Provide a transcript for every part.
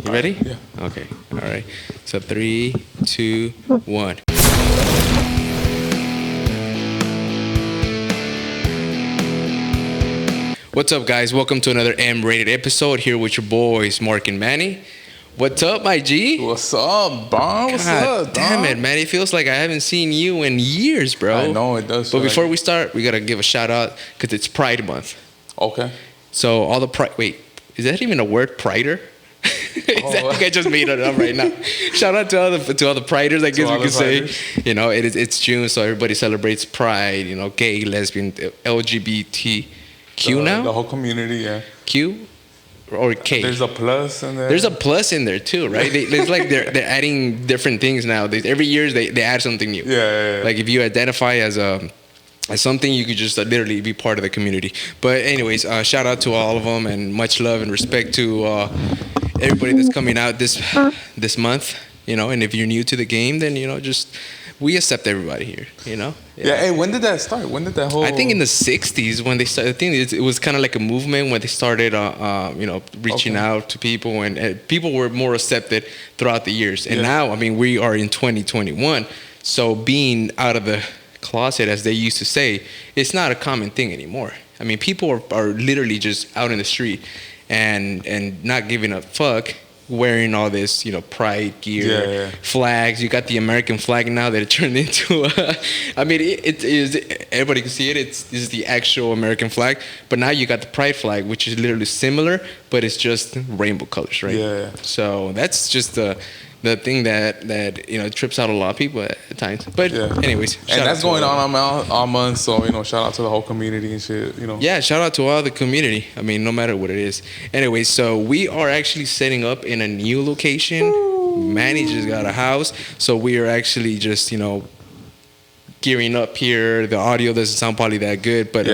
You ready? Yeah. Okay. All right. So 3, 2, 1. What's up, guys? Welcome to another M-rated episode here with your boys, Mark and Manny. What's up, my G? What's up, Don? What's God up, damn Don? it, man. It feels like I haven't seen you in years, bro. I know it does. But before we start, we got to give a shout out because it's Pride Month. Okay. So all the Pride... Wait, is that even a word, Prider? I think I just made it up right now. Shout out to all the Priders, I guess we could say. You know, it's June, so everybody celebrates Pride. You know, gay, lesbian, LGBTQ now. The whole community, yeah. Q or K. There's a plus in there. There's a plus in there too, right? It's like they're adding different things now. Every year they add something new. Yeah. Like if you identify as something, you could just literally be part of the community. But anyways, shout out to all of them and much love and respect to everybody that's coming out this month. You know, and if you're new to the game, then just we accept everybody here. You know. Yeah. Hey, when did that start? When did that whole? I think in the '60s when they started. I think it was kind of like a movement when they started, reaching out to people, and people were more accepted throughout the years. And now, I mean, we are in 2021, so being out of the closet, as they used to say, it's not a common thing anymore. I mean, people are literally just out in the street and not giving a fuck, wearing all this, pride gear, flags. You got the American flag now that it turned into. I mean, it is. Everybody can see it. This is the actual American flag. But now you got the pride flag, which is literally similar, but it's just rainbow colors, right? Yeah. So that's just the thing that trips out a lot of people at times. But anyways, and that's going on all month. So shout out to the whole community and shit. Yeah, shout out to all the community. I mean, no matter what it is. Anyways, so we are actually setting up in a new location. Manny just got a house, so we are actually just gearing up here. The audio doesn't sound probably that good, but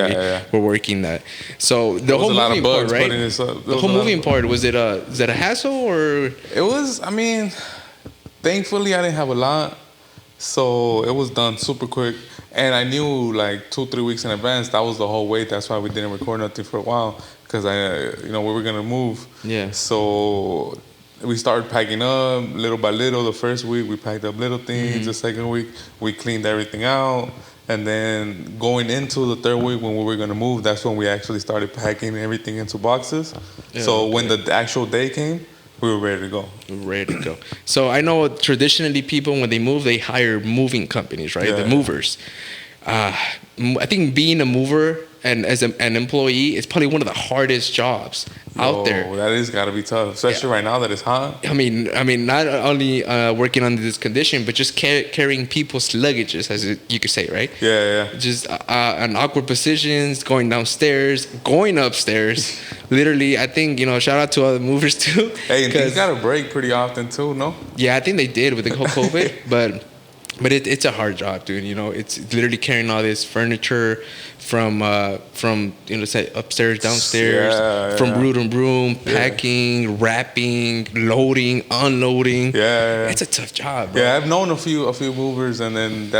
we're working that. So the whole moving part, right? The whole moving part, is that a hassle or? It was. I mean, thankfully I didn't have a lot, so it was done super quick. And I knew like 2-3 weeks in advance that was the whole wait. That's why we didn't record nothing for a while, because we were gonna move. Yeah. So we started packing up little by little. The first week we packed up little things. Mm-hmm. The second week we cleaned everything out. And then going into the third week when we were going to move, that's when we actually started packing everything into boxes. Yeah, so when the actual day came, we were ready to go. Ready to go. So I know traditionally people, when they move, they hire moving companies, right? Yeah. The movers. I think being a mover and as an employee is probably one of the hardest jobs out there. That is got to be tough, especially right now that it's hot. I mean, not only working under this condition, but just carrying people's luggages, as you could say, right? Yeah. Just in awkward positions, going downstairs, going upstairs. Literally, I think, shout out to all the movers too. Hey, and things got to break pretty often too, no? Yeah, I think they did with the whole COVID, but it's a hard job, dude. It's literally carrying all this furniture from say upstairs, downstairs, from room to room, packing, wrapping, loading, unloading. Yeah. It's a tough job, bro. Yeah, I've known a few movers, and then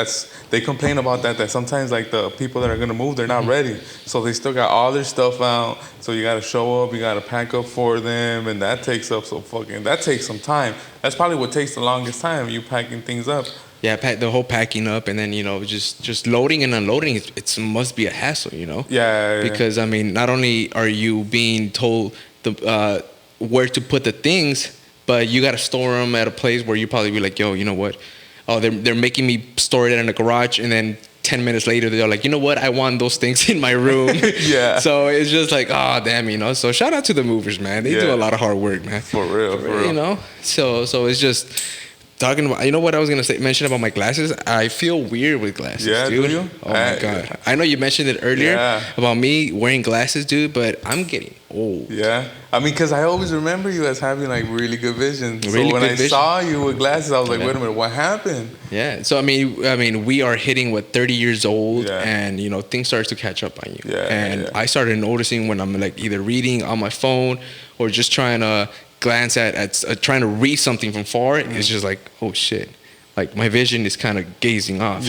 they complain about that sometimes like the people that are gonna move, they're not ready, so they still got all their stuff out. So you gotta show up, you gotta pack up for them, and that takes some time. That's probably what takes the longest time, you packing things up. Yeah, the whole packing up, and then just loading and unloading. It must be a hassle, Yeah. Because I mean, not only are you being told where to put the things, but you got to store them at a place where you probably be like, yo, you know what? Oh, they're making me store it in a garage, and then 10 minutes later they're like, you know what? I want those things in my room. Yeah. So it's just like, oh damn, So shout out to the movers, man. They do a lot of hard work, man. For real. So it's just. Talking about, what I was gonna mention about my glasses. I feel weird with glasses, dude. Do you? Oh my god! I know you mentioned it earlier about me wearing glasses, dude, but I'm getting old. Yeah, I mean, because I always remember you as having like really good vision. So when I saw you with glasses, I was like, wait a minute, what happened? Yeah. So I mean, we are hitting 30 years old, and things start to catch up on you. Yeah. And I started noticing when I'm like either reading on my phone or just trying to glance at trying to read something from far, it's just like, oh shit, like my vision is kind of gazing off,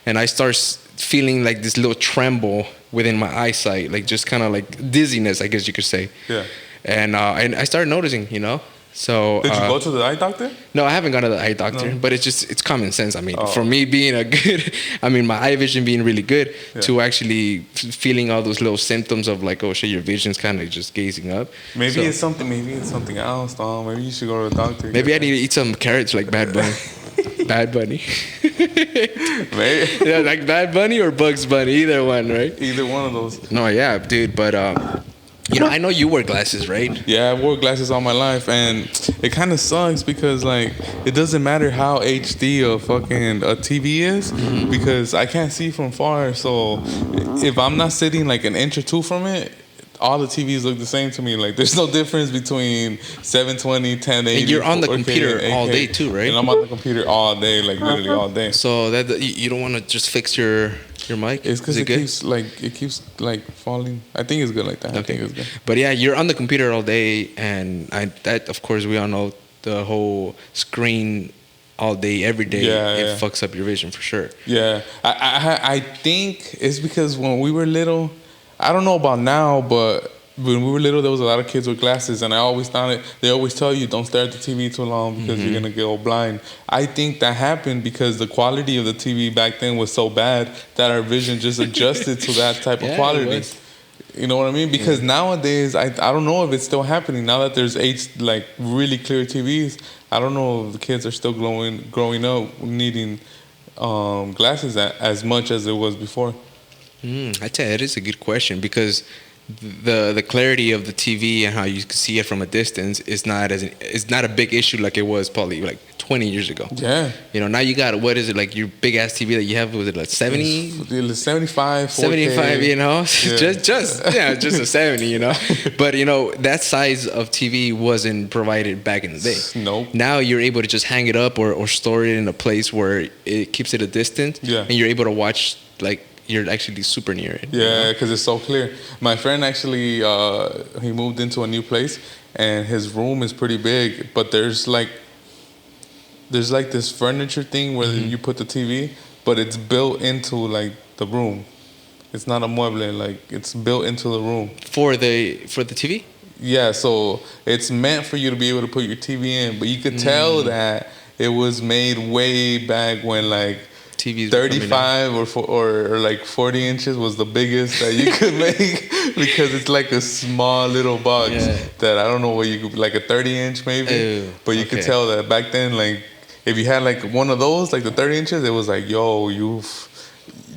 and I start feeling like this little tremble within my eyesight, like just kind of like dizziness, I guess you could say. Yeah. And I started noticing, So Did you go to the eye doctor? no, I haven't gone to the eye doctor, No. but it's common sense. I mean, for me being a good, I mean, my eye vision being really good, to actually feeling all those little symptoms of like, oh shit, your vision's kind of just gazing up. Maybe So, it's something. Maybe it's something else, Tom. Maybe you should go to the doctor. maybe I need to eat some carrots like Bad Bunny. Bad Bunny. Maybe. Yeah, like Bad Bunny or Bugs Bunny, either one, right? Either one of those. No, yeah, dude, but you know, I know you wear glasses, right? Yeah, I wore glasses all my life, and it kind of sucks because like it doesn't matter how HD a TV is because I can't see from far. So if I'm not sitting like an inch or two from it, all the TVs look the same to me. Like there's no difference between 720, 1080. And you're on the 4K, computer 8K. all day too, right? And I'm on the computer all day, like literally all day. So that you don't want to just fix your mic? It's because Is it keeps falling. I think it's good like that. Okay. I think it's good. But yeah, you're on the computer all day, and that of course we all know the whole screen all day, every day. It fucks up your vision for sure. Yeah, I think it's because when we were little, I don't know about now, but when we were little, there was a lot of kids with glasses, and I always found it. They always tell you don't stare at the TV too long because you're gonna get all blind. I think that happened because the quality of the TV back then was so bad that our vision just adjusted to that type of quality. You know what I mean? Because nowadays, I don't know if it's still happening. Now that there's like really clear TVs, I don't know if the kids are still growing up needing glasses as much as it was before. I'd say that is a good question because the clarity of the TV and how you can see it from a distance is not a big issue like it was probably like 20 years ago. Yeah. You know, now you got, what is it, like your big ass TV that you have, was it like 70? 75, 4K. 75, you know? Yeah. just a 70, you know? But, you know, that size of TV wasn't provided back in the day. Nope. Now you're able to just hang it up or store it in a place where it keeps it a distance. Yeah. And you're able to watch, like, you're actually super near it. Yeah, because it's so clear. My friend actually, he moved into a new place, and his room is pretty big, but there's like this furniture thing where you put the TV, but it's built into like the room. It's not a mueble, like it's built into the room. For the TV? Yeah, so it's meant for you to be able to put your TV in, but you could tell that it was made way back when like TVs 35 or like 40 inches was the biggest that you could make because it's like a small little box that I don't know what you could, like a 30-inch maybe. But you could tell that back then, like if you had like one of those, like the 30 inches, it was like, yo,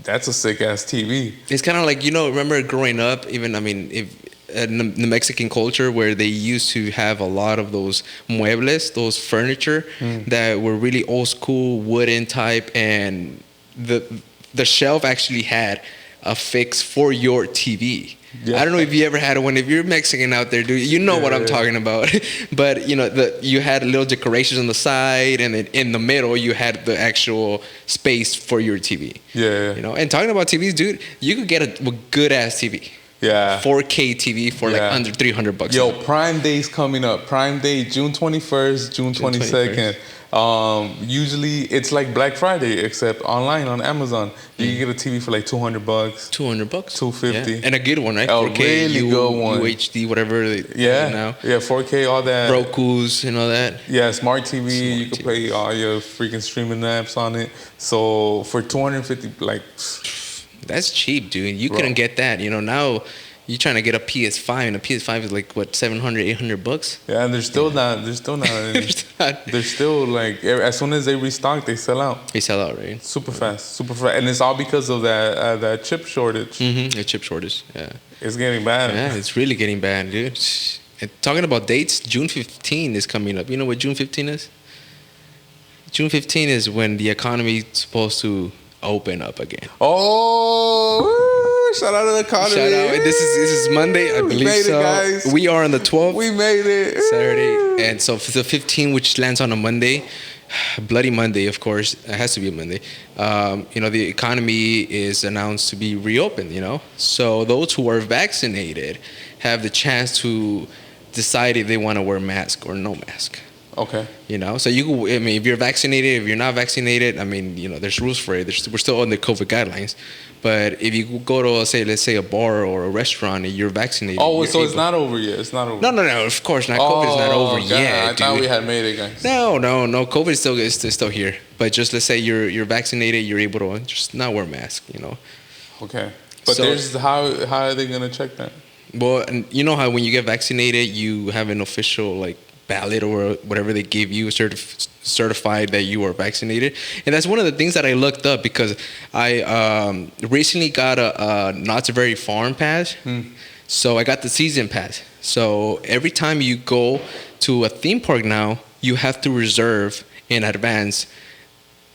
that's a sick ass TV. It's kind of like, you know, remember growing up, even, I mean, if in the Mexican culture where they used to have a lot of those muebles, those furniture that were really old school wooden type, and the shelf actually had a fix for your TV. Yeah. I don't know if you ever had one. If you're Mexican out there, dude, you know what I'm talking about. But you know, you had little decorations on the side, and then in the middle you had the actual space for your TV. Yeah. You know, and talking about TVs, dude, you could get a good ass TV. Yeah. 4K TV for like under $300. Yo, Prime Day's coming up. Prime Day, June 21st, June 22nd. Usually it's like Black Friday, except online on Amazon. You can get a TV for like $200. $200. $250. Yeah. And a good one, right? A 4K, really good one. UHD, whatever. Now. Yeah, 4K, all that. Roku's and all that. Yeah, smart TV. You can play all your freaking streaming apps on it. So for $250, like. That's cheap, dude. You couldn't get that. You know, now you're trying to get a PS5, and a PS5 is like what, $700, $800? Yeah, and they're still not. They're still like, as soon as they restock, they sell out. They sell out, right? Super fast, and it's all because of that chip shortage. The chip shortage. Yeah, it's getting bad. Yeah, it's really getting bad, dude. And talking about dates, June 15 is coming up. You know what June 15 is? June 15 is when the economy is supposed to open up again. Oh, shout out to the economy. Shout out. This is Monday, I believe. We made it, guys. We are on the 12th. We made it. Saturday. And so for the 15th, which lands on a Monday, Bloody Monday, of course, it has to be a Monday. You know, the economy is announced to be reopened, you know. So those who are vaccinated have the chance to decide if they want to wear a mask or no mask. Okay. You know, so I mean, if you're vaccinated, if you're not vaccinated, I mean, you know, there's rules for it. We're still under COVID guidelines. But if you go to, let's say a bar or a restaurant and you're vaccinated. Oh, so it's not over yet. It's not over. No. Of course not. COVID is not over yet. I thought we had made it, guys. No. COVID is still here. But just let's say you're vaccinated, you're able to just not wear a mask. You know. Okay. But there's how are they gonna check that? Well, and you know how when you get vaccinated, you have an official like ballot or whatever they give you, certified that you are vaccinated. And that's one of the things that I looked up because I recently got a Knott's Berry Farm pass. So I got the season pass. So every time you go to a theme park now, you have to reserve in advance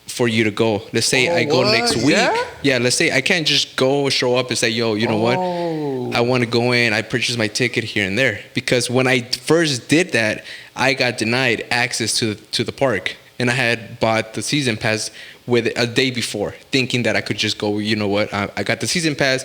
for you to go. Let's say I go next week. Yeah, let's say I can't just go show up and say, yo, you know what? I want to go in. I purchased my ticket here and there. Because when I first did that, I got denied access to the park. And I had bought the season pass with a day before, thinking that I could just go, you know what? I got the season pass.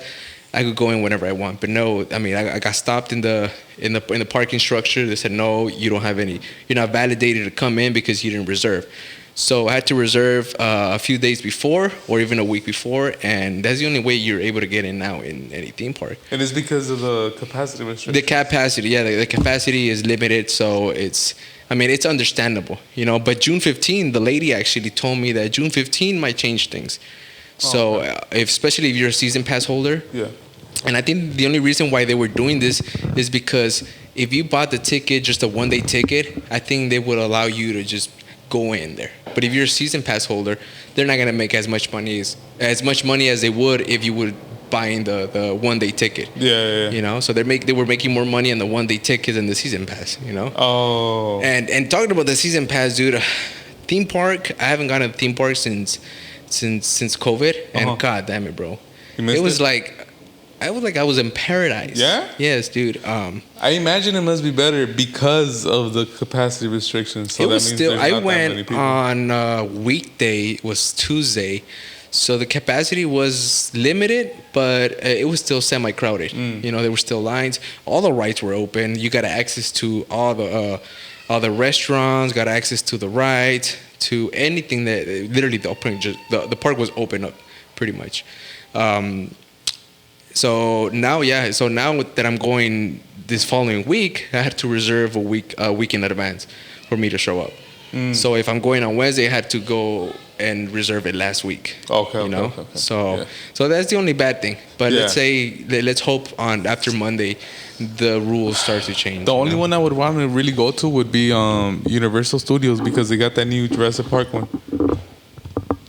I could go in whenever I want. But no, I mean, I got stopped in the parking structure. They said, no, you don't have any. You're not validated to come in because you didn't reserve. So I had to reserve a few days before or even a week before, and that's the only way you're able to get in now in any theme park. And it's because of the capacity restriction? The capacity, yeah. The capacity is limited, so it's understandable, you know. But June 15, the lady actually told me that June 15 might change things. So especially if you're a season pass holder. Yeah. And I think the only reason why they were doing this is because if you bought the ticket, just a one-day ticket, I think they would allow you to just go in there. But if you're a season pass holder, they're not gonna make as much money as they would if you would buying the one-day ticket. Yeah. You know, so they were making more money on the one-day ticket than the season pass. You know. Oh. And talking about the season pass, dude, theme park. I haven't gone to a theme park since COVID, and god damn it, bro. It was like. I was in paradise. Yeah? Yes, dude. I imagine it must be better because of the capacity restrictions. So it was that means still. there's I not that many went people. on weekday. It was Tuesday, so the capacity was limited, but it was still semi-crowded. You know, there were still lines. All the rides were open. You got access to all the restaurants. Got access to the rides, to anything that literally the park was open up, pretty much. So now that I'm going this following week, I had to reserve a week in advance for me to show up. So if I'm going on Wednesday, I had to go and reserve it last week. Okay. You know? So that's the only bad thing. But let's hope after Monday, the rules start to change. The only one I would want to really go to would be Universal Studios because they got that new Jurassic Park one.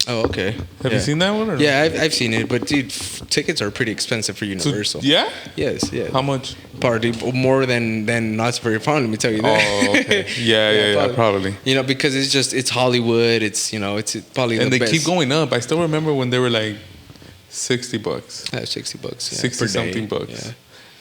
Oh, okay. Have you seen that one? Or yeah, I've seen it, but dude, tickets are pretty expensive for Universal. Yeah? Yes. How much? Probably more than Knott's Berry Farm. Let me tell you that. Oh, okay. Yeah, probably. You know, because it's Hollywood. It's probably and the they best. keep going up. I still remember when they were like $60. $60. Yeah, 60 something bucks. Yeah.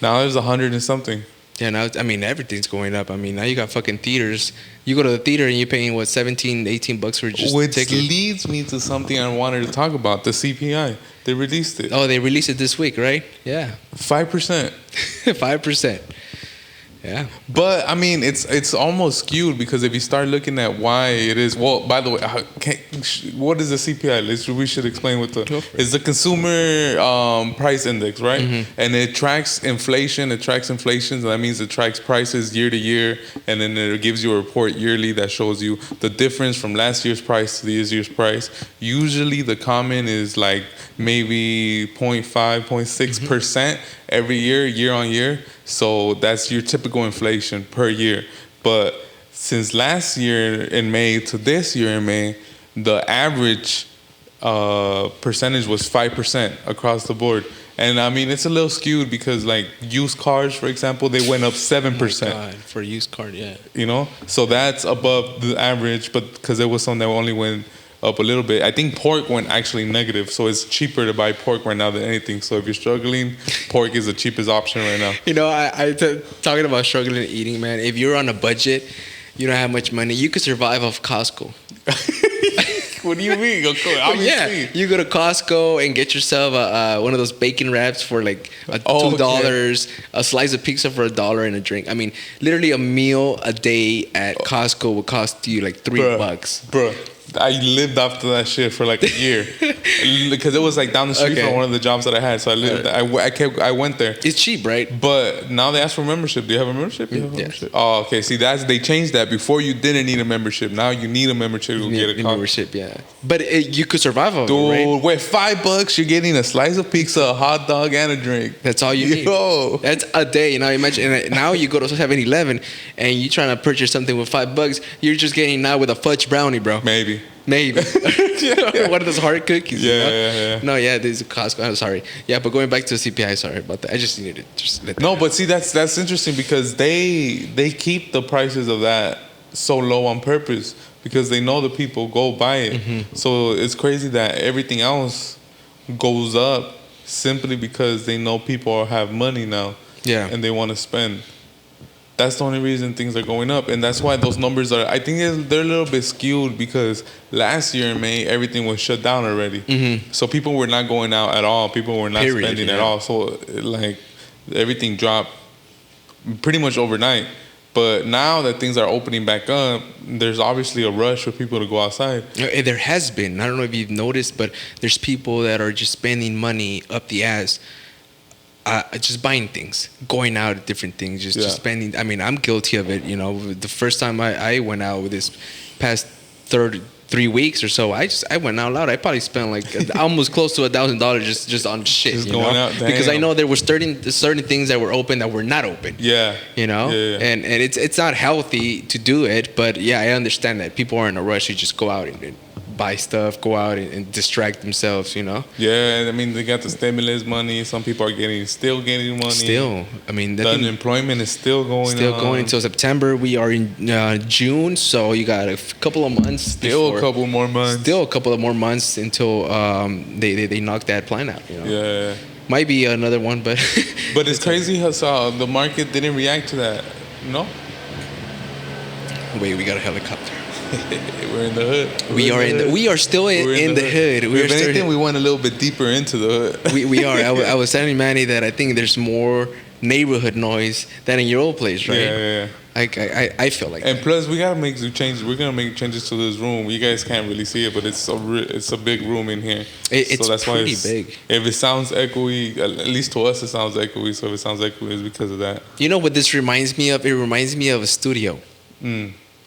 Now there's 100 and something. Yeah, now everything's going up. I mean, now you got fucking theaters. You go to the theater and you're paying what, $17, $18 for just a ticket. Which leads me to something I wanted to talk about, the CPI. They released it. Oh, they released it this week, right? Yeah. 5%. 5%. Yeah. But I mean, it's almost skewed because if you start looking at why it is. Well, by the way, what is the CPI? We should explain what it's the consumer price index, right? Mm-hmm. And it tracks inflation. So that means it tracks prices year to year, and then it gives you a report yearly that shows you the difference from last year's price to this year's price. Usually, the common is like maybe 0.5, 0.6% every year on year. So that's your typical inflation per year. But since last year in May to this year in May, the average percentage was 5% across the board. And I mean, it's a little skewed because like used cars, for example, they went up 7%. Oh my God, for used car, yeah. You know, so that's above the average, but because there was some that only went up a little bit. I think pork went actually negative, so it's cheaper to buy pork right now than anything. So if you're struggling, pork is the cheapest option right now. You know, talking about struggling eating, man. If you're on a budget, you don't have much money, you could survive off Costco. What do you mean? Yeah, you go to Costco and get yourself one of those bacon wraps for like $2, a slice of pizza for $1, and a drink. I mean, literally a meal a day at Costco would cost you like $3. Bro, I lived after that shit for like a year because it was like down the street from one of the jobs that I had. So I lived. I went there. It's cheap, right? But now they ask for membership. Do you have a membership? Yes. Oh, okay. See, they changed that. Before you didn't need a membership. Now you need a membership to get a membership. Yeah, but you could survive on it, right? With $5, you're getting a slice of pizza, a hot dog, and a drink. That's all you need. That's a day. Now imagine. Now you go to 7-Eleven and you're trying to purchase something with $5. You're just getting now with a fudge brownie, bro. Maybe. One of those hard cookies. Yeah. No, this is Costco. I'm sorry. Yeah, but going back to the CPI, sorry about that. I just needed to just let that No, but see, that's interesting because they keep the prices of that so low on purpose because they know the people go buy it. Mm-hmm. So it's crazy that everything else goes up simply because they know people have money now. Yeah. And they want to spend. That's the only reason things are going up, and that's why those numbers are. I think they're a little bit skewed because last year in May everything was shut down already, so people were not going out at all. People were not spending at all. So like everything dropped pretty much overnight. But now that things are opening back up, there's obviously a rush for people to go outside. There has been. I don't know if you've noticed, but there's people that are just spending money up the ass. Just buying things, going out at different things, just spending. I mean, I'm guilty of it. You know, the first time I went out with this past 3 weeks or so, I went out loud. I probably spent like almost close to $1,000 just on shit. Just going out, because I know there were certain things that were open that were not open. Yeah, you know, and it's not healthy to do it, but yeah, I understand that people are in a rush to just go out and buy stuff, go out and distract themselves, you know? Yeah, I mean, they got the stimulus money. Some people are still getting money. Still. I mean, the unemployment is still going on. Still going until September. We are in June, so you got a couple of months. Still a couple more months. Still a couple of more months until they knock that plan out, you know? Yeah. Might be another one, but... But it's crazy how the market didn't react to that, no? Wait, we got a helicopter. We're in the hood. We are still in the hood. If anything, we went a little bit deeper into the hood. We are. I was telling Manny that I think there's more neighborhood noise than in your old place, right? Yeah. I feel like. And plus, we gotta make some changes. We're gonna make changes to this room. You guys can't really see it, but it's a big room in here. It's so that's pretty big. If it sounds echoey, at least to us, it sounds echoey. So if it sounds echoey, it's because of that. You know what this reminds me of? It reminds me of a studio.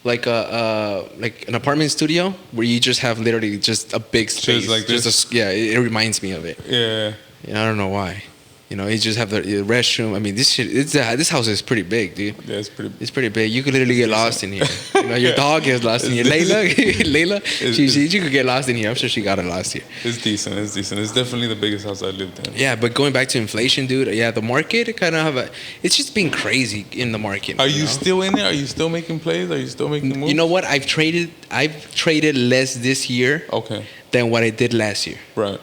Like an apartment studio where you just have literally just a big space. Just like this? It reminds me of it. Yeah. I don't know why. You know, you just have the restroom. I mean, this house is pretty big, dude. Yeah, it's pretty big. It's pretty big. You could literally get lost in here. You know, your dog gets lost in here. Layla, she could get lost in here. I'm sure she got lost here. It's decent. It's definitely the biggest house I lived in. Yeah, but going back to inflation, dude. Yeah, the market kind of it's just been crazy in the market. Are you still in there? Are you still making plays? Are you still making moves? You know what? I've traded less this year. Okay. Than what I did last year. Right.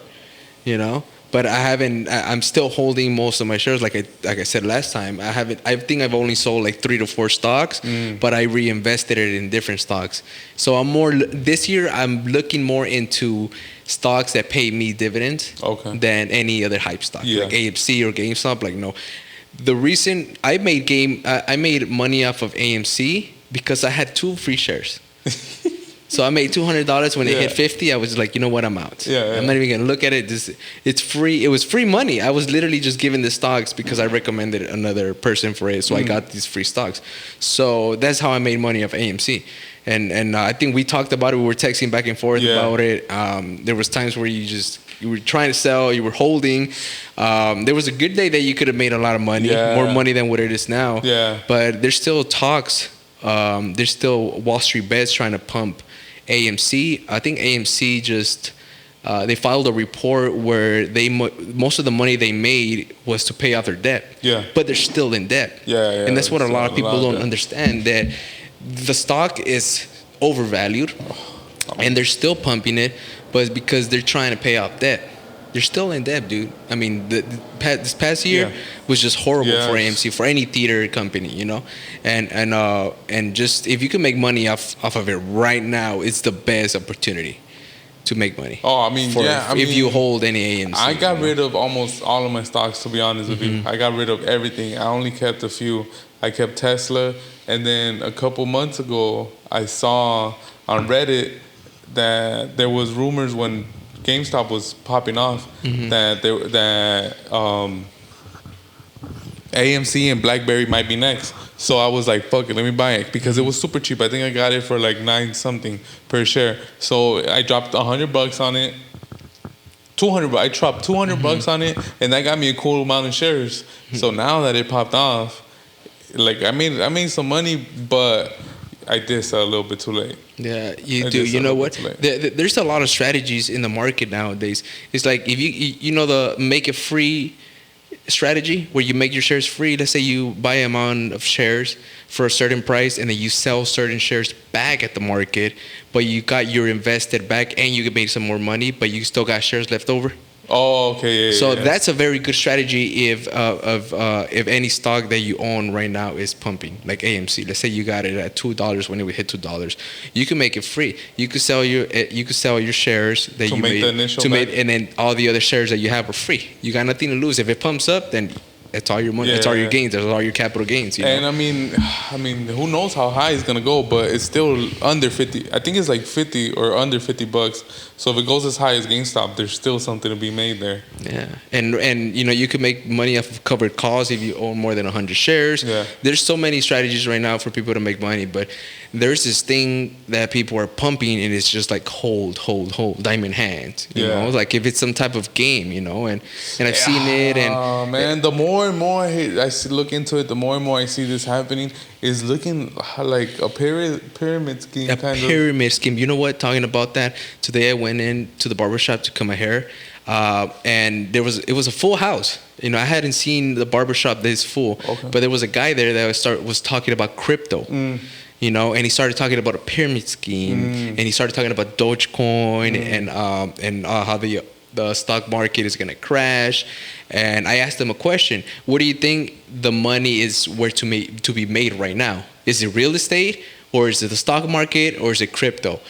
You know. But I haven't. I'm still holding most of my shares. Like I said last time, I haven't. I think I've only sold like 3 to 4 stocks, but I reinvested it in different stocks. So I'm more this year. I'm looking more into stocks that pay me dividends than any other hype stock, like AMC or GameStop. Like no, the reason I made money off of AMC because I had 2 free shares. So I made $200 when it hit 50. I was like, you know what, I'm out. I'm not even gonna look at it. It's free. It was free money. I was literally just given the stocks because I recommended another person for it. So I got these free stocks. So that's how I made money off AMC. And I think we talked about it. We were texting back and forth about it. There was times where you were trying to sell, you were holding. There was a good day that you could have made a lot of money, more money than what it is now. But there's still talks. There's still Wall Street bets trying to pump AMC. I think AMC just they filed a report where most of the money they made was to pay off their debt. But they're still in debt. And that's what a lot of people don't understand, that the stock is overvalued and they're still pumping it, but it's because they're trying to pay off debt. They're still in debt, dude. I mean, this past year was just horrible for AMC, for any theater company, you know. And just if you can make money off of it right now, it's the best opportunity. to make money. Oh, I mean, if you hold any AMC. I got rid of almost all of my stocks, to be honest with you. I got rid of everything. I only kept a few. I kept Tesla, and then a couple months ago, I saw on Reddit that there was rumors when GameStop was popping off that AMC and BlackBerry might be next. So I was like, fuck it, let me buy it because it was super cheap. I think I got it for like 9 something per share. So I dropped $100 on it. 200. I dropped $200 on it, and that got me a cool amount of shares. So now that it popped off, like I made some money, but I did sell a little bit too late. Yeah, you do. You know what? There's a lot of strategies in the market nowadays. It's like if you know the make it free strategy where you make your shares free. Let's say you buy an amount of shares for a certain price and then you sell certain shares back at the market, but you got your invested back and you made some more money, but you still got shares left over. Oh, okay. So that's a very good strategy if any stock that you own right now is pumping, like AMC. Let's say you got it at $2 when it would hit $2, you can make it free. You could sell your shares that you made and then all the other shares that you have are free. You got nothing to lose. If it pumps up, then it's all your money. It's all your gains. That's all your capital gains. You know? And I mean, who knows how high it's gonna go? But it's still under 50. I think it's like 50 or under $50. So if it goes as high as GameStop, there's still something to be made there. Yeah, and you know you can make money off of covered calls if you own more than 100 shares. Yeah. There's so many strategies right now for people to make money, but there's this thing that people are pumping, and it's just like hold, diamond hands. You know, like if it's some type of game, you know, and I've seen it. And man, the more and more I look into it, the more and more I see this happening. Is looking like a pyramid scheme. A pyramid scheme. You know what? Talking about that, today I went in to the barbershop to cut my hair, and it was a full house. You know, I hadn't seen the barbershop this full, but there was a guy there that was talking about crypto. You know, and he started talking about a pyramid scheme, and he started talking about Dogecoin and how the stock market is gonna crash. And I asked him a question: what do you think the money is where to be made right now? Is it real estate, or is it the stock market, or is it crypto?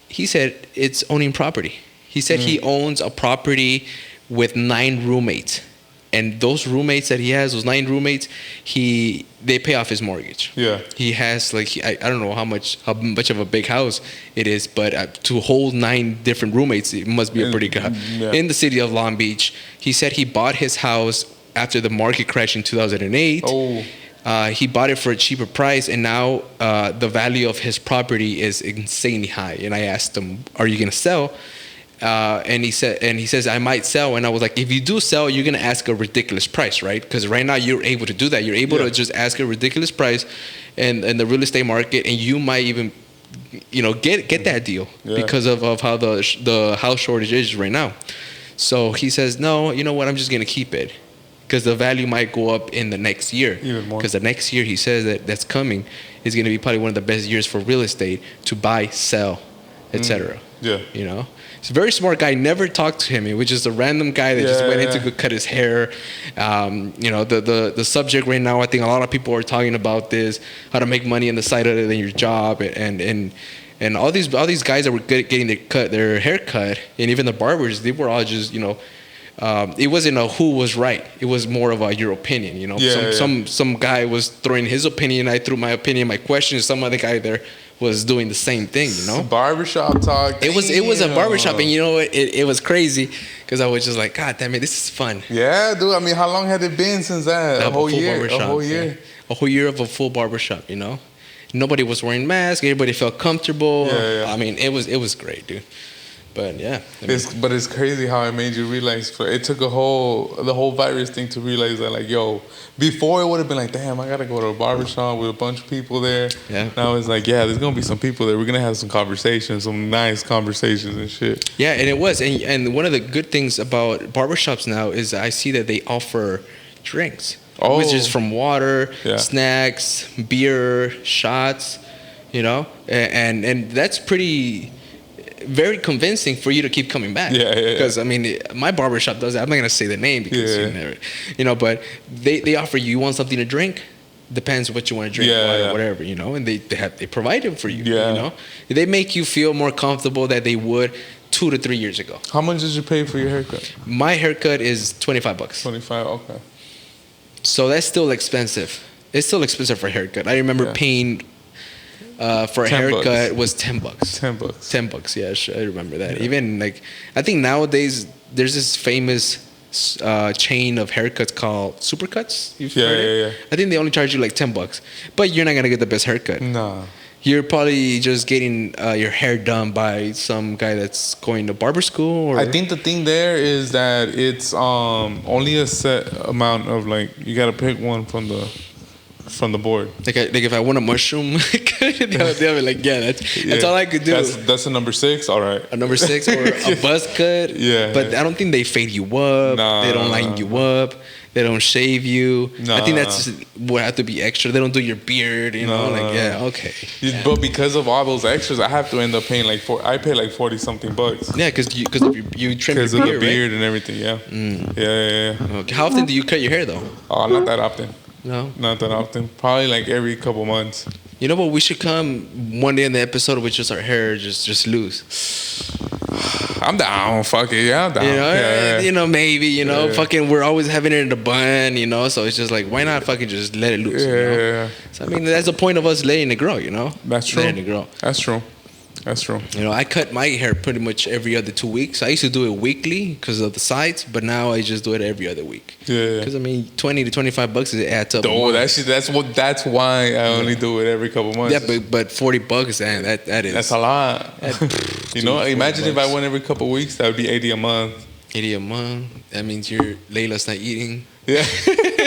He said it's owning property. He said he owns a property with 9 roommates. And those roommates that he has, those 9 roommates, they pay off his mortgage. Yeah. He has I don't know how much of a big house it is, but to hold 9 different roommates, it must be a pretty good house. Yeah. In the city of Long Beach, he said he bought his house after the market crashed in 2008. Oh. He bought it for a cheaper price, and now the value of his property is insanely high. And I asked him, "Are you gonna sell?" And he says, I might sell. And I was like, if you do sell, you're gonna ask a ridiculous price, right? Because right now you're able to do that. You're able to just ask a ridiculous price in the real estate market, and you might even, you know, get that deal because of how the house shortage is right now. So he says, no, you know what? I'm just gonna keep it because the value might go up in the next year. Even more. Because the next year, he says that's coming is gonna be probably one of the best years for real estate to buy, sell, etc. Yeah, you know. He's a very smart guy. Never talked to him. He was just a random guy that just went in to go cut his hair. You know, the subject right now, I think a lot of people are talking about this, how to make money on the side other than your job, and all these guys that were getting their hair cut, and even the barbers, they were all just, you know, it wasn't a who was right. It was more of your opinion, you know. Some guy was throwing his opinion, I threw my opinion, my question. Some other guy there was doing the same thing, you know. Barbershop talk. It was a barbershop, and you know what? It was crazy because I was just like, God damn it, this is fun. Yeah, dude. I mean, how long had it been since that? A whole year. A whole year. Yeah. A whole year of a full barbershop, you know. Nobody was wearing masks. Everybody felt comfortable. Yeah. I mean, it was great, dude. But yeah, but it's crazy how it made you realize. It took the whole virus thing to realize that, like, yo, before it would have been like, damn, I gotta go to a barbershop with a bunch of people there. Yeah. Now it's like, yeah, there's gonna be some people there. We're gonna have some conversations, some nice conversations and shit. Yeah, and it was, and one of the good things about barbershops now is I see that they offer drinks, which is from water, snacks, beer, shots, you know, and that's very convincing for you to keep coming back. Because I mean, my barbershop does that. I'm not gonna say the name because you know, but they offer you want something to drink. Depends what you want to drink, water, whatever, you know, and they provide it for you. You know, they make you feel more comfortable that they would 2 to 3 years ago. How much did you pay for your haircut? My haircut is $25. 25. Okay. So that's still expensive. It's still expensive for a haircut. I remember paying for a haircut was $10. $10. $10. Yeah, I remember that. Yeah. Even like, I think nowadays there's this famous chain of haircuts called Supercuts. You've heard it? I think they only charge you like $10, but you're not gonna get the best haircut. Nah. You're probably just getting your hair done by some guy that's going to barber school. Or I think the thing there is that it's only a set amount of like you gotta pick one from the board. Like if I want a mushroom, they'll be like, yeah, that's all I could do. That's a number 6. All right, a number 6 or a buzz cut. Yeah, but I don't think they fade you up. Nah, they don't line you up. They don't shave you. I think that's what have to be extra. They don't do your beard. You know, like okay. Yeah. But because of all those extras, I have to end up paying I pay like 40 something bucks. Yeah, because you trim your beard, because of the beard, right? And everything. Yeah. Yeah. Okay. How often do you cut your hair though? Oh, not that often. No, not that often. Probably like every couple months. You know what? We should come one day in the episode with just our hair just loose. I'm down. Fuck it. Yeah, I'm down. You know, you know, maybe, you know, fucking we're always having it in the bun, you know, so it's just like, why not fucking just let it loose, you know? So, I mean, that's the point of us letting it grow, you know? That's true. Letting it grow. That's true. That's true. You know, I cut my hair pretty much every other 2 weeks. I used to do it weekly because of the sides, but now I just do it every other week. Yeah. Because I mean, $20 to $25 it adds up. Oh, that's why I only do it every couple months. Yeah, but $40, man, that's a lot. You know, imagine if I went every couple weeks, that would be $80 a month. $80 a month. That means your Layla's not eating. Yeah.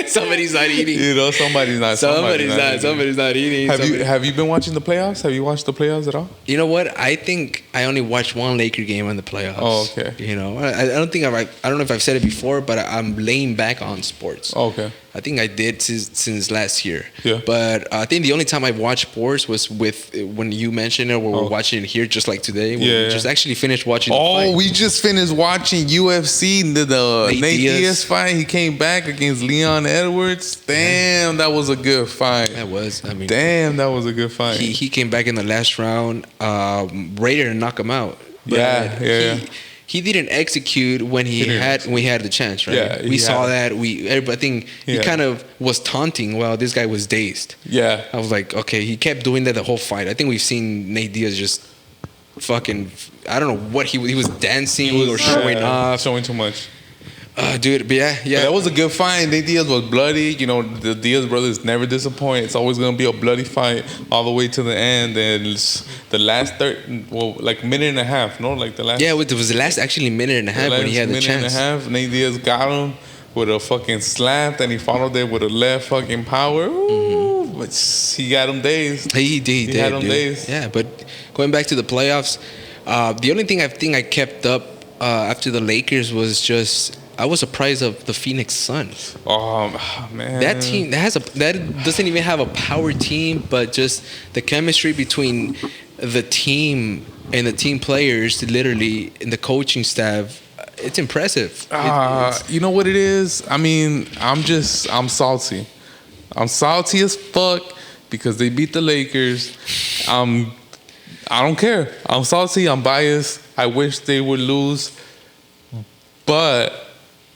Somebody's not eating. You know, somebody's not eating. Have you been watching the playoffs? Have you watched the playoffs at all? You know what? I think I only watched one Laker game in the playoffs. Oh, okay. You know, I don't know if I've said it before, but I'm laying back on sports. Oh, okay. I think I did since last year. Yeah. But I think the only time I've watched sports was when you mentioned it, where we're watching it here, just like today. We just actually finished watching. Oh, we just finished watching UFC, the Nate Diaz fight. He came back against Leon Edwards. Damn, that was a good fight. That was. I mean, damn, that was a good fight. He came back in the last round, ready to knock him out. But yeah. He didn't execute when we had the chance, right? Yeah, we saw that. I think he kind of was taunting while this guy was dazed. Yeah. I was like, okay, he kept doing that the whole fight. I think we've seen Nate Diaz just fucking, I don't know what he was dancing or showing off. Showing too much. Dude, but yeah. But that was a good fight. Nate Diaz was bloody. You know, the Diaz brothers never disappoint. It's always going to be a bloody fight all the way to the end. And the last minute and a half, no? Like the last... Yeah, it was the last actually minute and a half when he had the chance. Minute and a half, Nate Diaz got him with a fucking slap, and he followed it with a left fucking power. Ooh, but he got him dazed. He did. He had him dazed. Yeah, but going back to the playoffs, the only thing I think I kept up after the Lakers was just... I was surprised of the Phoenix Suns. Oh man, that team that doesn't even have a power team, but just the chemistry between the team and the team players, literally, and the coaching staff. It's impressive. You know what it is? I mean, I'm salty. I'm salty as fuck because they beat the Lakers. I don't care. I'm salty. I'm biased. I wish they would lose, but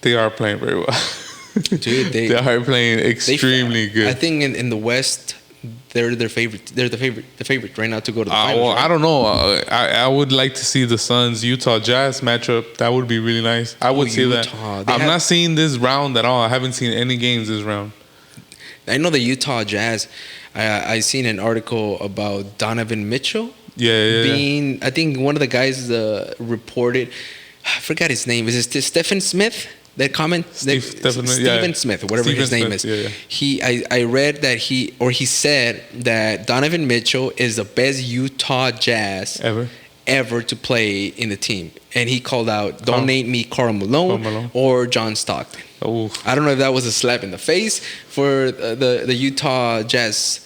they are playing very well. Dude, they are playing extremely good. I think in the West, they're the favorite right now to go to the finals. Well, right? I don't know. I would like to see the Suns Utah Jazz matchup. That would be really nice. I would see that. I'm not seeing this round at all. I haven't seen any games this round. I know the Utah Jazz. I seen an article about Donovan Mitchell. Yeah. I think one of the guys reported. I forgot his name. Is it Stephen Smith? That comment, Stephen Smith, whatever his name is. Yeah. I read that he said that Donovan Mitchell is the best Utah Jazz ever to play in the team, and he called out, "Don't name me Karl Malone or John Stockton." Oh. I don't know if that was a slap in the face for the Utah Jazz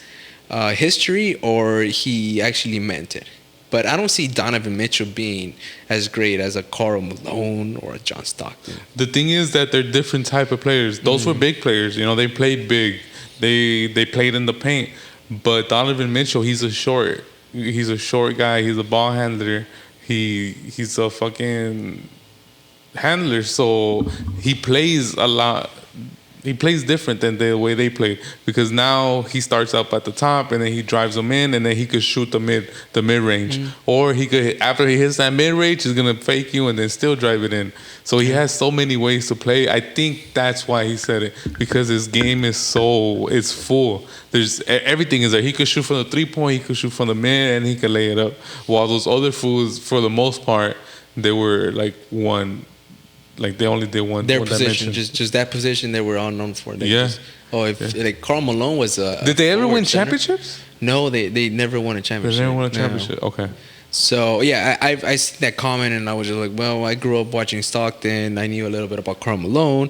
history, or he actually meant it. But I don't see Donovan Mitchell being as great as a Karl Malone or a John Stockton. The thing is that they're different type of players. Those were big players. You know, they played big. They played in the paint. But Donovan Mitchell, he's a short guy. He's a ball handler. he's a fucking handler, so he plays a lot. He plays different than the way they play, because now he starts up at the top and then he drives them in, and then he could shoot the mid range, or he could, after he hits that mid range, he's gonna fake you and then still drive it in. So he has so many ways to play. I think that's why he said it, because his game is it's full. There's everything is there. He could shoot from the 3-point, he could shoot from the mid, and he could lay it up. While those other fools, for the most part, they were like one. Like they only did one. Their one position, dimension. just that position, they were all known for. Yeah. Like Karl Malone was a. Did they ever win center. championships? No, they never won a championship. They never won a championship. No. Okay. So yeah, I seen that comment and I was just like, well, I grew up watching Stockton. I knew a little bit about Karl Malone.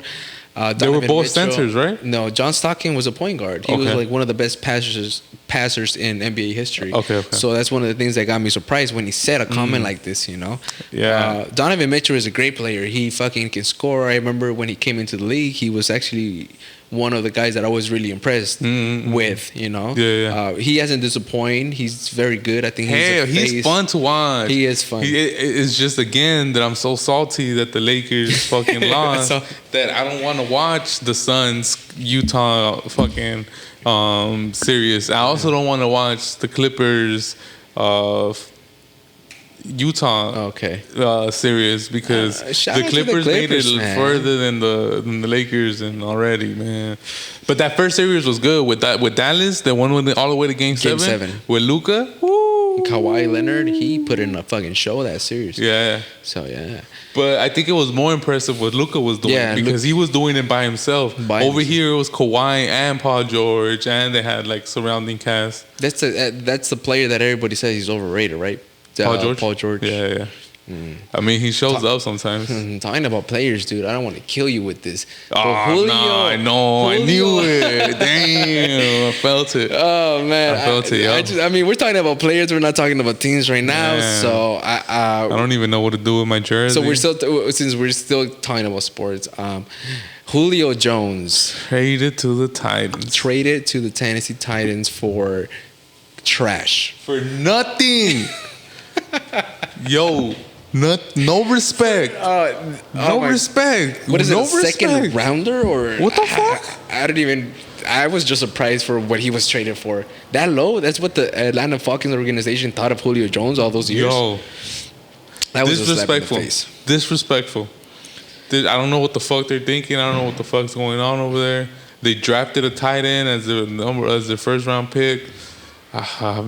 They were both centers, right? No, John Stockton was a point guard. He was like one of the best passers in NBA history. Okay. So that's one of the things that got me surprised when he said a comment like this, you know? Yeah. Donovan Mitchell is a great player. He fucking can score. I remember when he came into the league, he was actually one of the guys that I was really impressed with, you know? Yeah. He hasn't disappointed. He's very good. I think he's fun to watch. He is fun. It's just, again, that I'm so salty that the Lakers fucking lost that I don't want to watch the Suns Utah fucking series. I also don't want to watch the Clippers Utah series, because the Clippers made it further than the Lakers and already, man. But that first series was good with Dallas. That one went all the way to Game 7 with Luka. Kawhi Leonard, he put in a fucking show that series. Yeah. So yeah. But I think it was more impressive what Luka was doing, because he was doing it by himself. Over here it was Kawhi and Paul George, and they had like surrounding cast. That's the player that everybody says he's overrated, right? Paul George. Yeah. I mean, he shows up sometimes. Talking about players, dude, I don't want to kill you with this. Oh, Julio, I know. I knew it. Damn, I felt it. Oh, man. I felt it, I mean, we're talking about players. We're not talking about teams right now. Man. So, I don't even know what to do with my jersey. So, since we're still talking about sports, Julio Jones. Traded to the Titans. Traded to the Tennessee Titans for trash. For nothing. Yo. No respect. No respect. What is it? No second rounder or what the fuck? I don't even. I was just surprised for what he was traded for. That low? That's what the Atlanta Falcons organization thought of Julio Jones all those years. Yo, that was disrespectful. Disrespectful. I don't know what the fuck they're thinking. I don't know what the fuck's going on over there. They drafted a tight end as their first round pick. I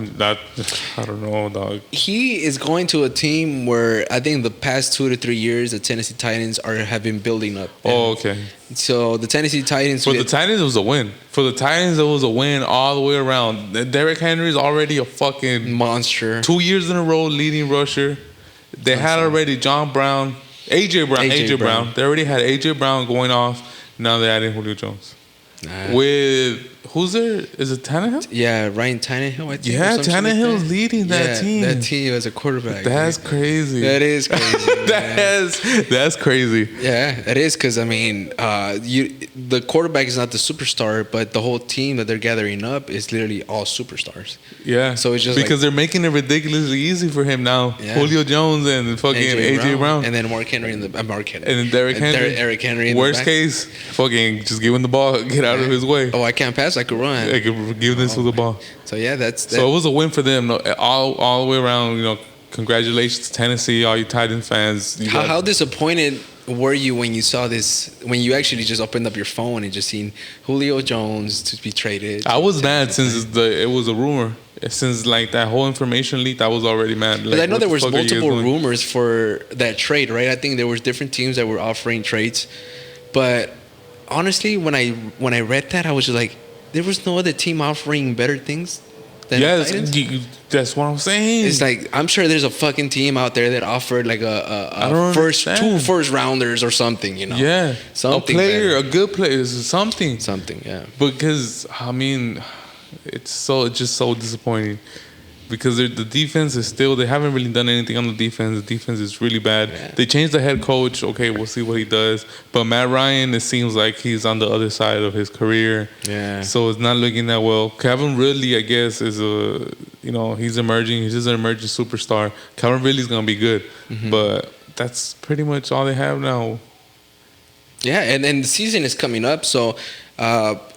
don't know, dog. He is going to a team where I think the past 2 to 3 years the Tennessee Titans have been building up. Oh, okay. So the Tennessee Titans. For the Titans, it was a win. For the Titans, it was a win all the way around. Derrick Henry is already a fucking monster. 2 years in a row leading rusher. They had already John Brown, AJ Brown. They already had AJ Brown going off. Now they're adding Julio Jones. With who's there? Is it Tannehill? Yeah, Ryan Tannehill, I think. Yeah, Tannehill's leading that team. That team as a quarterback. That's crazy. That is crazy. That's crazy. Yeah, it is, because I mean, the quarterback is not the superstar, but the whole team that they're gathering up is literally all superstars. Yeah. So it's just because they're making it ridiculously easy for him now. Yeah. Julio Jones and fucking AJ Brown. And then Mark Henry and Mark Henry. And then Derrick Henry. Eric Henry. Worst case, fucking just give him the ball, get out of his way. Oh, I can't pass. I could run. I could give this to the ball. So yeah, so it was a win for them all the way around. You know, congratulations to Tennessee, all you Titans fans. How disappointed were you when you saw this? When you actually just opened up your phone and just seen Julio Jones to be traded? I was mad since it was a rumor. Since like that whole information leaked, I was already mad. But I know there was multiple rumors for that trade, right? I think there was different teams that were offering trades, but honestly, when I read that, I was just like, there was no other team offering better things than the Titans. That's what I'm saying. It's like, I'm sure there's a fucking team out there that offered like two first rounders or something, you know? Yeah. Something a player, better. A good player, something. Something, yeah. Because, I mean, it's just so disappointing. Because the defense is they haven't really done anything on the defense. The defense is really bad. Yeah. They changed the head coach. Okay, we'll see what he does. But Matt Ryan, it seems like he's on the other side of his career. Yeah. So it's not looking that well. Kevin Ridley, I guess, is he's emerging. He's just an emerging superstar. Calvin Ridley's gonna be good, but that's pretty much all they have now. Yeah, and the season is coming up, so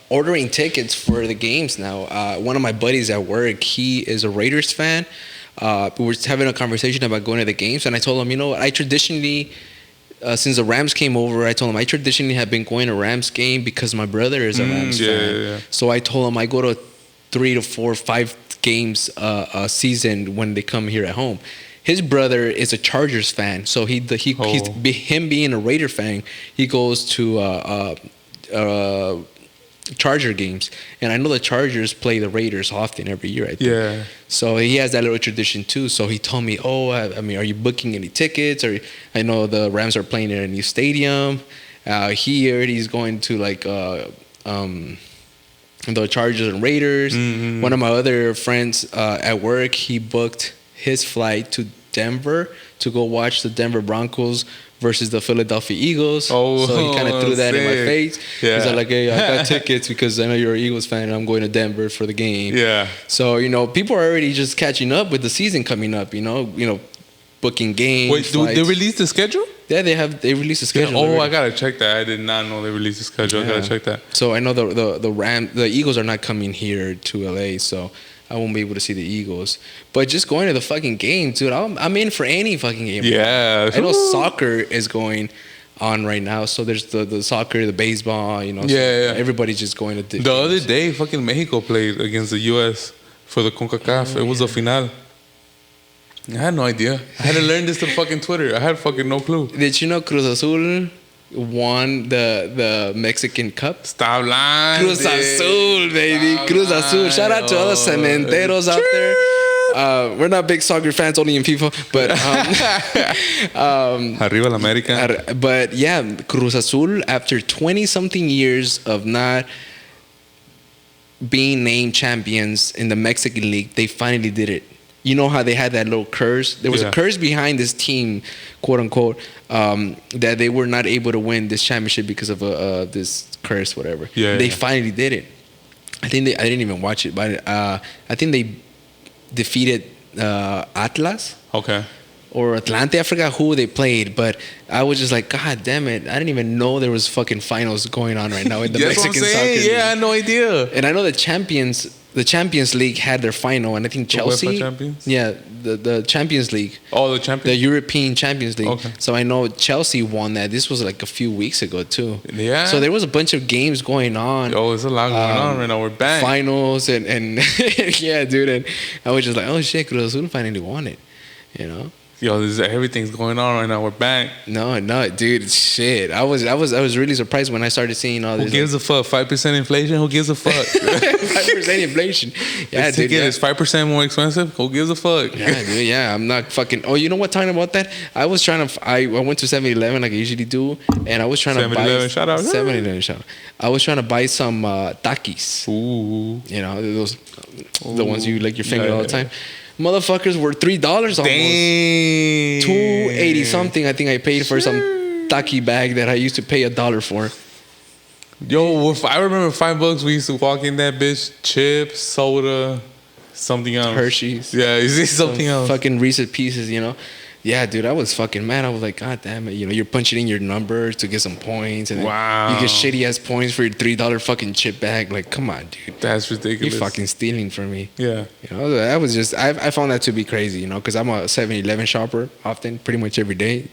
ordering tickets for the games now. One of my buddies at work, he is a Raiders fan. We were having a conversation about going to the games, and I told him, I traditionally, since the Rams came over, I told him I traditionally have been going to Rams game because my brother is a Rams fan. Yeah. So I told him I go to 3 to 4, 5 games a season when they come here at home. His brother is a Chargers fan, so him being a Raider fan, he goes to Charger games, and I know the Chargers play the Raiders often every year. I think. Yeah. So he has that little tradition too. So he told me, I mean, are you booking any tickets? Or I know the Rams are playing in a new stadium. He's going to like the Chargers and Raiders. Mm-hmm. One of my other friends at work, he booked his flight to Denver to go watch the Denver Broncos versus the Philadelphia Eagles. So he kind of threw that in my face. Yeah. He's like, hey, I got tickets because I know you're an Eagles fan and I'm going to Denver for the game. Yeah. So, people are already just catching up with the season coming up, booking games. Wait, do they release the schedule? Yeah, they released the schedule. Yeah. I gotta check that. I did not know they released the schedule. Yeah. I gotta check that. So I know the Eagles are not coming here to LA, so I won't be able to see the Eagles. But just going to the fucking game, dude, I'm in for any fucking game. Yeah. I know soccer is going on right now. So there's the soccer, the baseball, So everybody's just going to the other day, fucking Mexico played against the U.S. for the CONCACAF. It was a final. I had no idea. I had to learn this to fucking Twitter. I had fucking no clue. Did you know Cruz Azul won the Mexican Cup? Stop lying. Cruz Azul, baby. Stop Cruz Azul. Shout out to all the cementeros out there. We're not big soccer fans, only in FIFA. But Arriba la América. But yeah, Cruz Azul, after 20-something years of not being named champions in the Mexican League, they finally did it. You know how they had that little curse? There was a curse behind this team, quote unquote, that they were not able to win this championship because of this curse, whatever. They finally did it. I didn't even watch it, but I think they defeated Atlas. Okay. Or Atlante. I forgot who they played, but I was just like, God damn it. I didn't even know there was fucking finals going on right now in the Mexican soccer league. Yeah, I had no idea. And I know the Champions League had their final, and I think Chelsea. The UEFA Champions? Yeah, the Champions League. Oh, the Champions. The European Champions League. Okay. So I know Chelsea won that. This was like a few weeks ago too. Yeah. So there was a bunch of games going on. Oh, there's a lot going on right now. We're back. Finals and yeah, dude. And I was just like, oh shit, Cruz Azul finally won it. Yo, everything's going on right now. We're back. No, dude, shit. I was really surprised when I started seeing all this. Who gives a fuck? 5% inflation? Who gives a fuck? 5% inflation. Yeah, this ticket is 5% more expensive. Who gives a fuck? Yeah, dude. Yeah, I'm not fucking. Oh, you know what? Talking about that, I was trying to. I went to 7-Eleven like I usually do, and I was trying to buy 7-Eleven. Shout out. 7-Eleven. Shout out. I was trying to buy some Takis. Ooh. Those the ones you lick your finger all the time. Motherfuckers were $3 almost. Dang. $2.80 something. I think I paid for some taki bag that I used to pay $1 for. Yo, I remember $5. We used to walk in that bitch. Chips, soda, something else. Hershey's. Yeah, is this something else? Fucking Reese's Pieces, Yeah, dude, I was fucking mad. I was like, God damn it. You're punching in your number to get some points. And wow. You get shitty ass points for your $3 fucking chip bag. Like, come on, dude. That's ridiculous. You're fucking stealing from me. Yeah. That was just, I found that to be crazy, because I'm a 7-Eleven shopper often, pretty much every day,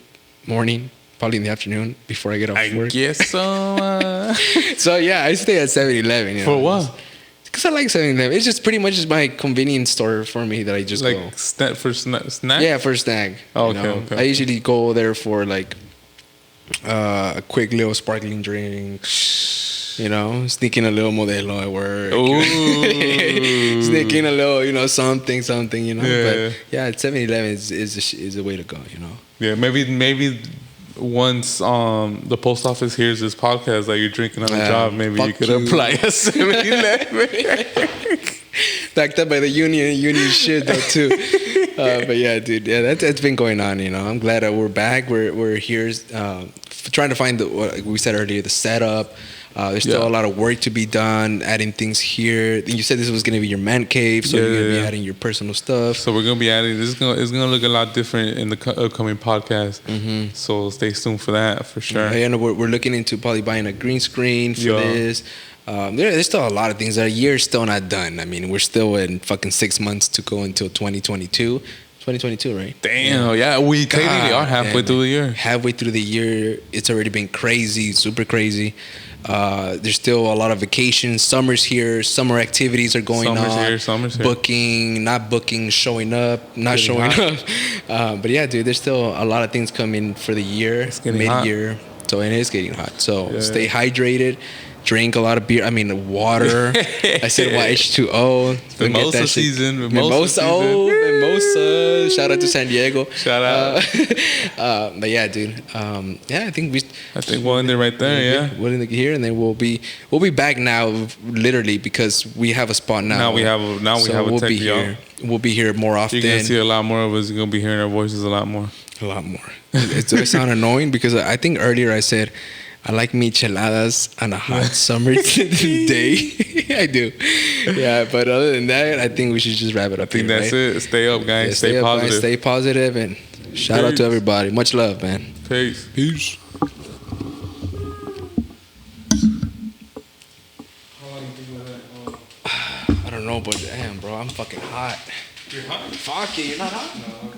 morning, probably in the afternoon before I get off work. I guess so. So, yeah, I stay at 7-Eleven. For what? Because I like 7-Eleven. It's just pretty much just my convenience store for me that I just go. Like for snack? Yeah, for snack. Oh, okay. I usually go there for like a quick little sparkling drink. Sneaking a little Modelo at work. Ooh. Sneaking a little, something, Yeah. But yeah, 7-Eleven is the way to go, Yeah, maybe once the post office hears this podcast that you're drinking on the job, maybe you could apply a 7-Eleven. Backed up by the union shit though too. But yeah, dude, that's been going on. I'm glad that we're back. We're here trying to find what we said earlier, the setup. There's still a lot of work to be done, adding things here. You said this was going to be your man cave, so you're going to be adding your personal stuff. So we're going to be adding, it's going to look a lot different in the upcoming podcast. Mm-hmm. So stay tuned for that, for sure. And we're looking into probably buying a green screen for this. There's still a lot of things. Our year's still not done. I mean, we're still in fucking 6 months to go until 2022. 2022, right? Damn, yeah. We technically are halfway through the year. Halfway through the year. It's already been crazy, super crazy. There's still a lot of vacations. Summer's here. Summer activities are going on. Summer's here. Booking, not booking, showing up, not showing up. But yeah, dude, there's still a lot of things coming for the year, mid-year. So it is getting hot. So stay hydrated. Drink a lot of beer. I mean, water. I said H2O. Mimosa season. Mimosa. Shout out to San Diego. Shout out. But yeah, dude. I think we'll end it right there. We'll end it here, and then we'll be back now, literally, because we have a spot now. We have a tech here. We'll be here more often. You're gonna see a lot more of us. You're gonna be hearing our voices a lot more. It does sound annoying because I think earlier I said, I like micheladas on a hot summer day. I do. Yeah, but other than that, I think we should just wrap it up. I think that's it. Stay up, guys. Yeah, stay positive. Guys. Stay positive, and shout out to everybody. Much love, man. Peace. I don't know, but damn, bro, I'm fucking hot. You're hot? Fuck it, you're not hot? No.